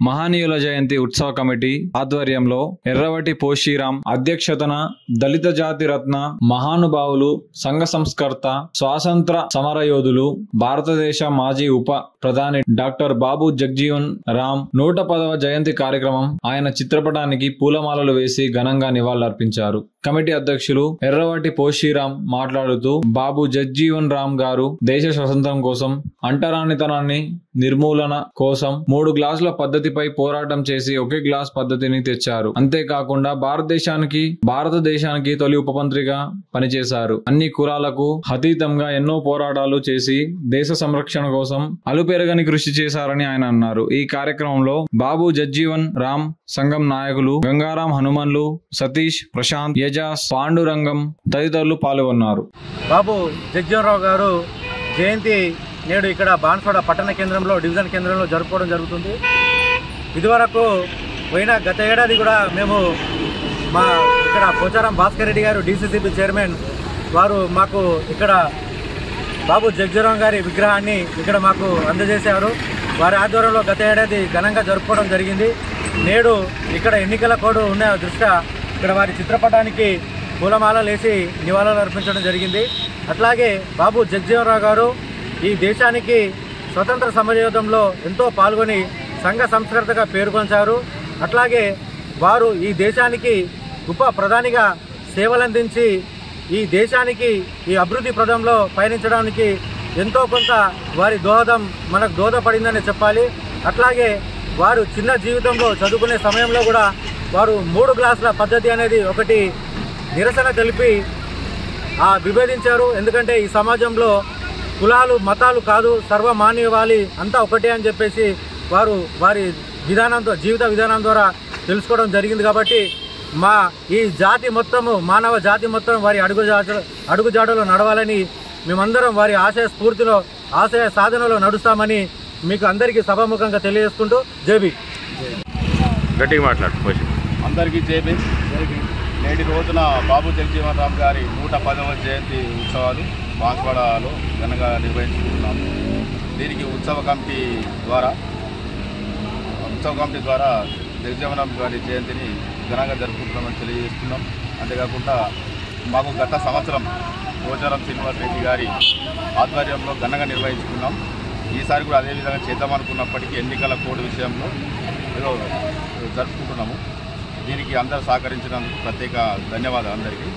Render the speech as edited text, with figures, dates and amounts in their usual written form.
మహనీయుల జయంతి ఉత్సవ కమిటీ ఆధ్వర్యంలో ఎర్రవటి పోషిరామ్ అధ్యక్షతన దళిత జాతి రత్న మహానుభావులు, సంఘ సంస్కర్త, స్వాతంత్ర సమరయోధులు, భారతదేశ మాజీ ఉప ప్రధాని డాక్టర్ బాబు జగ్జీవన్ రామ్ 110వ జయంతి కార్యక్రమం ఆయన చిత్రపటానికి పూలమాలలు వేసి ఘనంగా నివాళులర్పించారు. కమిటీ అధ్యక్షులు ఎర్రవటి పోషిరామ్ మాట్లాడుతూ, బాబు జగ్జీవన్ రామ్ గారు దేశ స్వతంత్రం కోసం, అంటరానితనాన్ని నిర్మూలన కోసం 3 గ్లాసుల పద్ధతిపై పోరాటం చేసి ఒకే గ్లాస్ పద్ధతిని తెచ్చారు. అంతేకాకుండా భారతదేశానికి తొలి ఉపమంత్రిగా పనిచేశారు. అన్ని కులాలకు అతీతంగా ఎన్నో పోరాటాలు చేసి దేశ సంరక్షణ కోసం అలుపెరగని కృషి చేశారని ఆయన అన్నారు. ఈ కార్యక్రమంలో బాబు జగ్జీవన్ రామ్ సంఘం నాయకులు గంగారాం హనుమన్లు, సతీష్, ప్రశాంత్, యజాస్, పాండురంగం తదితరులు పాల్గొన్నారు. బాబు జగ్జీవన్ రావు గారు జయంతి నేడు ఇక్కడ బాన్స్వాడ పట్టణ కేంద్రంలో డివిజన్ కేంద్రంలో జరుపుకోవడం జరుగుతుంది. ఇదివరకు గత ఏడాది కూడా మేము ఇక్కడ పోచారం భాస్కర్ రెడ్డి గారు DCCB చైర్మన్ వారు మాకు ఇక్కడ బాబు జగ్జీవన్ గారి విగ్రహాన్ని ఇక్కడ మాకు అందజేశారు. వారి ఆధ్వర్యంలో గత ఏడాది ఘనంగా జరుపుకోవడం జరిగింది. నేడు ఇక్కడ ఎన్నికల కోడ్ ఉన్న దృష్ట్యా ఇక్కడ వారి చిత్రపటానికి పూలమాలలు వేసి నివాళులు అర్పించడం జరిగింది. అట్లాగే బాబు జగ్జీవన్ రావు గారు ఈ దేశానికి స్వతంత్ర సమరయోధంలో ఎంతో పాల్గొని సంఘ సంస్కర్తగా పేర్కొంచారు. అట్లాగే వారు ఈ దేశానికి ఉప ప్రధానిగా సేవలందించి ఈ దేశానికి ఈ అభివృద్ధి పథంలో పయనించడానికి ఎంతో కొంత వారి దోహదం మనకు దోహదపడిందని చెప్పాలి. అట్లాగే వారు చిన్న జీవితంలో చదువుకునే సమయంలో కూడా వారు 3 గ్లాసుల పద్ధతి అనేది ఒకటి నిరసన తెలిపి విభేదించారు. ఎందుకంటే ఈ సమాజంలో కులాలు మతాలు కాదు, సర్వమానవాళి అంతా ఒకటే అని చెప్పేసి వారు వారి జీవిత విధానం ద్వారా తెలుసుకోవడం జరిగింది. కాబట్టి ఈ జాతి మొత్తము, మానవ జాతి మొత్తం వారి అడుగుజాడలో నడవాలని మేమందరం వారి ఆశయ సాధనలో నడుస్తామని మీకు అందరికీ సభాముఖంగా తెలియజేసుకుంటూ జేబీ గట్టిగా మాట్లాడు. అందరికీ జేబీ. నేటి రోజున బాబు జగ్జీవన్ రామ్ గారి 110వ జయంతి ఉత్సవాలు బాన్స్వాడలో ఘనంగా నిర్వహించుకుంటున్నాము. దీనికి ఉత్సవ కమిటీ ద్వారా జగ్జీవన్ రామ్ గారి జయంతిని ఘనంగా జరుపుకుంటున్నామని తెలియజేస్తున్నాం. అంతేకాకుండా మాకు గత సంవత్సరం పోచారం శ్రీనివాస్ రెడ్డి గారి ఆధ్వర్యంలో ఘనంగా నిర్వహించుకున్నాం. ఈసారి కూడా అదేవిధంగా చేద్దామనుకున్నప్పటికీ ఎన్నికల కోడ్ విషయంలో ఏదో జరుపుకుంటున్నాము. దీనికి అందరూ సహకరించినందుకు ప్రత్యేక ధన్యవాదాలు అందరికీ.